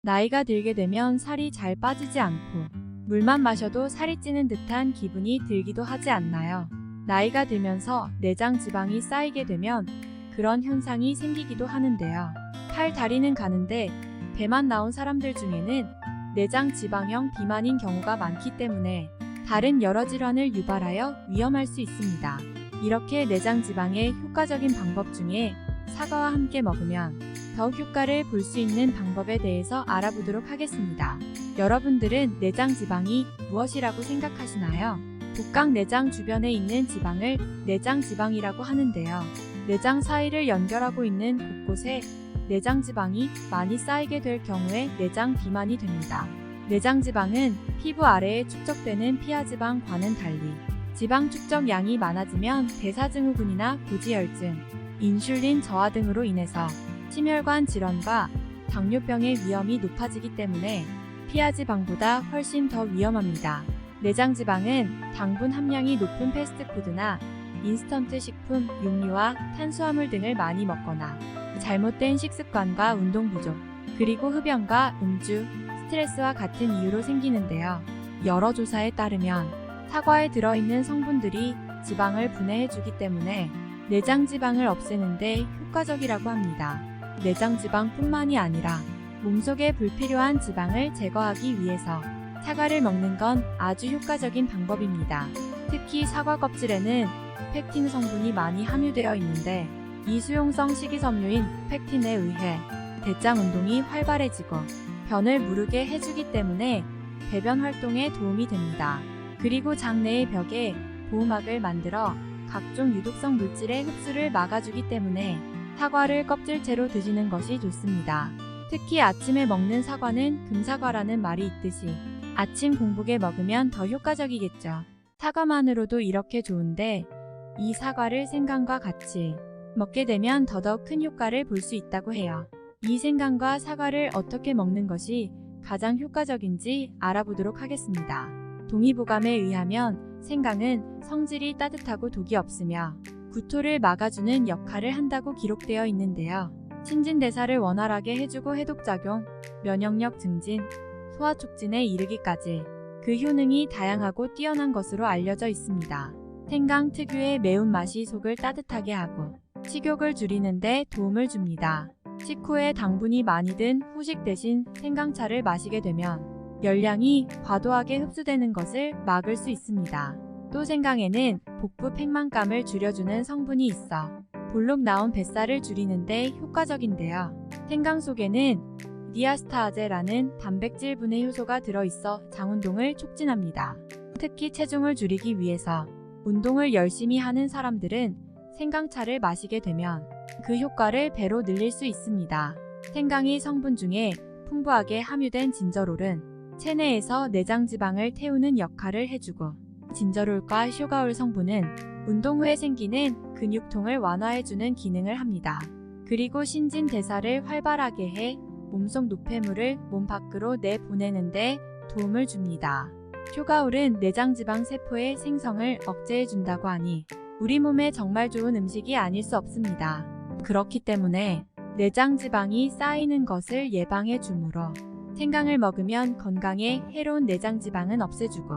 나이가 들게 되면 살이 잘 빠지지 않고 물만 마셔도 살이 찌는 듯한 기분이 들기도 하지 않나요? 나이가 들면서 내장 지방이 쌓이게 되면 그런 현상이 생기기도 하는데요. 팔, 다리는 가는데 배만 나온 사람들 중에는 내장 지방형 비만인 경우가 많기 때문에 다른 여러 질환을 유발하여 위험할 수 있습니다. 이렇게 내장 지방의 효과적인 방법 중에 사과와 함께 먹으면 더욱 효과를 볼 수 있는 방법에 대해서 알아보도록 하겠습니다. 여러분들은 내장 지방이 무엇이라고 생각하시나요? 복강 내장 주변에 있는 지방을 내장 지방이라고 하는데요. 내장 사이를 연결하고 있는 곳곳에 내장 지방이 많이 쌓이게 될 경우에 내장 비만이 됩니다. 내장 지방은 피부 아래에 축적되는 피하지방과는 달리 지방 축적량이 많아지면 대사증후군이나 고지혈증, 인슐린 저하 등으로 인해서 심혈관 질환과 당뇨병의 위험이 높아지기 때문에 피하지방보다 훨씬 더 위험합니다. 내장 지방은 당분 함량이 높은 패스트푸드나 인스턴트 식품, 육류와 탄수화물 등을 많이 먹거나 잘못된 식습관과 운동 부족, 그리고 흡연과 음주, 스트레스와 같은 이유로 생기는데요. 여러 조사에 따르면 사과에 들어있는 성분들이 지방을 분해해주기 때문에 내장 지방을 없애는 데 효과적이라고 합니다. 내장 지방뿐만이 아니라 몸속에 불필요한 지방을 제거하기 위해서 사과를 먹는 건 아주 효과적인 방법입니다. 특히 사과 껍질에는 펙틴 성분이 많이 함유되어 있는데 이 수용성 식이섬유인 펙틴에 의해 대장 운동이 활발해지고 변을 무르게 해주기 때문에 배변 활동에 도움이 됩니다. 그리고 장내의 벽에 보호막을 만들어 각종 유독성 물질의 흡수를 막아주기 때문에 사과를 껍질째로 드시는 것이 좋습니다. 특히 아침에 먹는 사과는 금사과라는 말이 있듯이 아침 공복에 먹으면 더 효과적이겠죠. 사과만으로도 이렇게 좋은데 이 사과를 생강과 같이 먹게 되면 더더욱 큰 효과를 볼 수 있다고 해요. 이 생강과 사과를 어떻게 먹는 것이 가장 효과적인지 알아보도록 하겠습니다. 동의보감에 의하면 생강은 성질이 따뜻하고 독이 없으며 구토를 막아주는 역할을 한다고 기록되어 있는데요. 신진대사를 원활하게 해주고 해독작용, 면역력 증진, 소화 촉진에 이르기까지 그 효능이 다양하고 뛰어난 것으로 알려져 있습니다. 생강 특유의 매운맛이 속을 따뜻하게 하고 식욕을 줄이는 데 도움을 줍니다. 식후에 당분이 많이 든 후식 대신 생강차를 마시게 되면 열량이 과도하게 흡수되는 것을 막을 수 있습니다. 또 생강에는 복부 팽만감을 줄여주는 성분이 있어 볼록 나온 뱃살을 줄이는 데 효과적인데요. 생강 속에는 디아스타아제라는 단백질 분해 효소가 들어있어 장운동을 촉진합니다. 특히 체중을 줄이기 위해서 운동을 열심히 하는 사람들은 생강차를 마시게 되면 그 효과를 배로 늘릴 수 있습니다. 생강의 성분 중에 풍부하게 함유된 진저롤은 체내에서 내장 지방을 태우는 역할을 해주고 진저롤과 쇼가올 성분은 운동 후에 생기는 근육통을 완화해주는 기능을 합니다. 그리고 신진대사를 활발하게 해 몸속 노폐물을 몸 밖으로 내보내는 데 도움을 줍니다. 쇼가올은 내장지방 세포의 생성을 억제해준다고 하니 우리 몸에 정말 좋은 음식이 아닐 수 없습니다. 그렇기 때문에 내장지방이 쌓이는 것을 예방해 주므로 생강을 먹으면 건강에 해로운 내장지방은 없애주고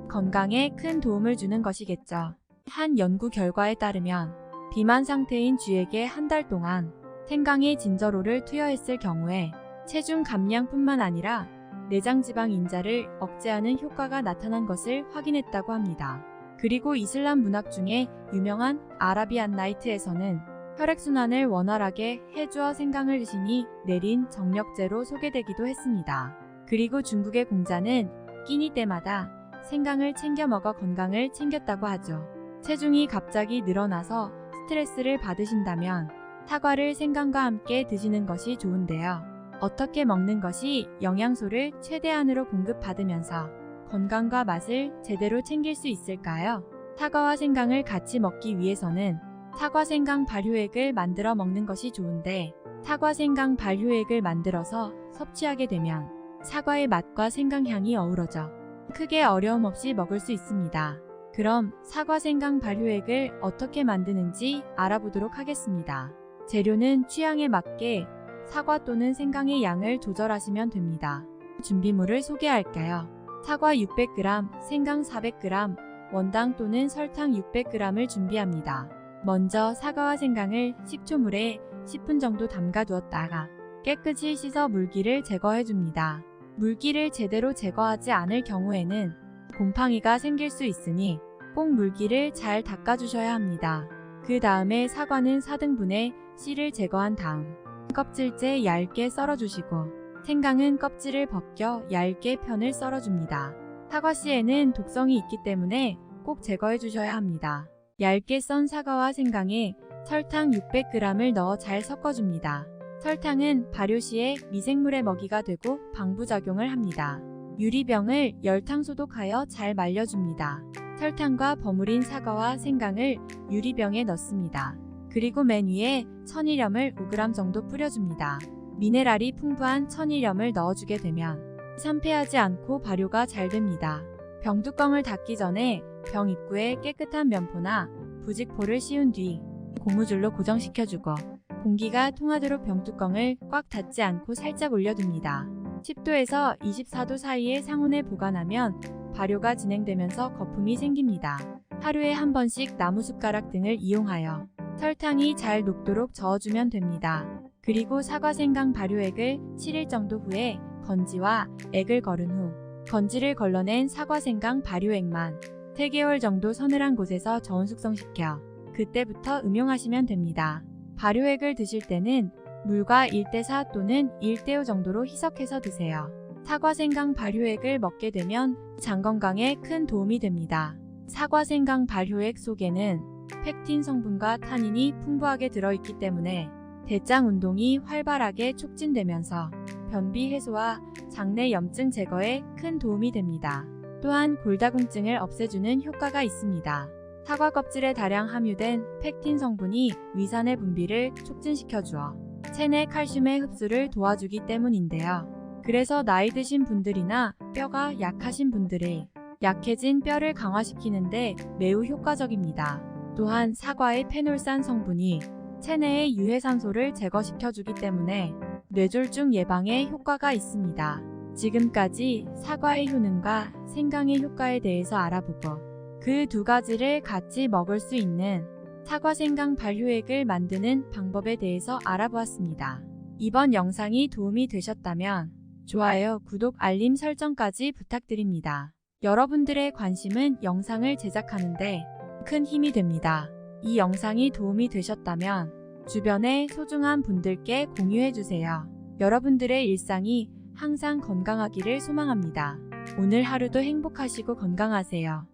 건강에 큰 도움을 주는 것이겠죠. 한 연구 결과에 따르면 비만 상태인 쥐에게 한 달 동안 생강에 진저롤을 투여했을 경우에 체중 감량뿐만 아니라 내장지방 인자를 억제하는 효과가 나타난 것을 확인했다고 합니다. 그리고 이슬람 문학 중에 유명한 아라비안 나이트에서는 혈액순환을 원활하게 해주어 생강을 의신이 내린 정력제로 소개되기도 했습니다. 그리고 중국의 공자는 끼니 때마다 생강을 챙겨 먹어 건강을 챙겼다고 하죠. 체중이 갑자기 늘어나서 스트레스를 받으신다면 사과를 생강과 함께 드시는 것이 좋은데요. 어떻게 먹는 것이 영양소를 최대한으로 공급받으면서 건강과 맛을 제대로 챙길 수 있을까요? 사과와 생강을 같이 먹기 위해서는 사과 생강 발효액을 만들어 먹는 것이 좋은데 사과 생강 발효액을 만들어서 섭취하게 되면 사과의 맛과 생강 향이 어우러져 크게 어려움 없이 먹을 수 있습니다. 그럼 사과 생강 발효액을 어떻게 만드는지 알아보도록 하겠습니다. 재료는 취향에 맞게 사과 또는 생강의 양을 조절하시면 됩니다. 준비물을 소개할게요. 사과 600g, 생강 400g, 원당 또는 설탕 600g을 준비합니다. 먼저 사과와 생강을 식초물에 10분 정도 담가 두었다가 깨끗이 씻어 물기를 제거해줍니다. 물기를 제대로 제거하지 않을 경우에는 곰팡이가 생길 수 있으니 꼭 물기를 잘 닦아주셔야 합니다. 그 다음에 사과는 4등분에 씨를 제거한 다음 껍질째 얇게 썰어주시고 생강은 껍질을 벗겨 얇게 편을 썰어줍니다. 사과씨에는 독성이 있기 때문에 꼭 제거해주셔야 합니다. 얇게 썬 사과와 생강에 설탕 600g을 넣어 잘 섞어줍니다. 설탕은 발효 시에 미생물의 먹이가 되고 방부작용을 합니다. 유리병을 열탕 소독하여 잘 말려줍니다. 설탕과 버무린 사과와 생강을 유리병에 넣습니다. 그리고 맨 위에 천일염을 5g 정도 뿌려줍니다. 미네랄이 풍부한 천일염을 넣어주게 되면 산패하지 않고 발효가 잘 됩니다. 병뚜껑을 닫기 전에 병 입구에 깨끗한 면포나 부직포를 씌운 뒤 고무줄로 고정시켜주고 공기가 통하도록 병뚜껑을 꽉 닫지 않고 살짝 올려둡니다. 10도에서 24도 사이에 상온에 보관하면 발효가 진행되면서 거품이 생깁니다. 하루에 한 번씩 나무숟가락 등을 이용하여 설탕이 잘 녹도록 저어주면 됩니다. 그리고 사과 생강 발효액을 7일 정도 후에 건지와 액을 걸은 후 건지를 걸러낸 사과 생강 발효액만 3개월 정도 서늘한 곳에서 저온 숙성시켜 그때부터 음용하시면 됩니다. 발효액을 드실 때는 물과 1대4 또는 1대5 정도로 희석해서 드세요. 사과 생강 발효액을 먹게 되면 장 건강에 큰 도움이 됩니다. 사과 생강 발효액 속에는 펙틴 성분과 타닌이 풍부하게 들어있기 때문에 대장 운동이 활발하게 촉진되면서 변비 해소와 장내 염증 제거에 큰 도움이 됩니다. 또한 골다공증을 없애주는 효과가 있습니다. 사과 껍질에 다량 함유된 펙틴 성분이 위산의 분비를 촉진시켜주어 체내 칼슘의 흡수를 도와주기 때문인데요. 그래서 나이 드신 분들이나 뼈가 약하신 분들이 약해진 뼈를 강화시키는데 매우 효과적입니다. 또한 사과의 페놀산 성분이 체내의 유해산소를 제거시켜주기 때문에 뇌졸중 예방에 효과가 있습니다. 지금까지 사과의 효능과 생강의 효과에 대해서 알아보고 그 두 가지를 같이 먹을 수 있는 사과 생강 발효액을 만드는 방법에 대해서 알아보았습니다. 이번 영상이 도움이 되셨다면 좋아요, 구독, 알림 설정까지 부탁드립니다. 여러분들의 관심은 영상을 제작하는데 큰 힘이 됩니다. 이 영상이 도움이 되셨다면 주변의 소중한 분들께 공유해주세요. 여러분들의 일상이 항상 건강하기를 소망합니다. 오늘 하루도 행복하시고 건강하세요.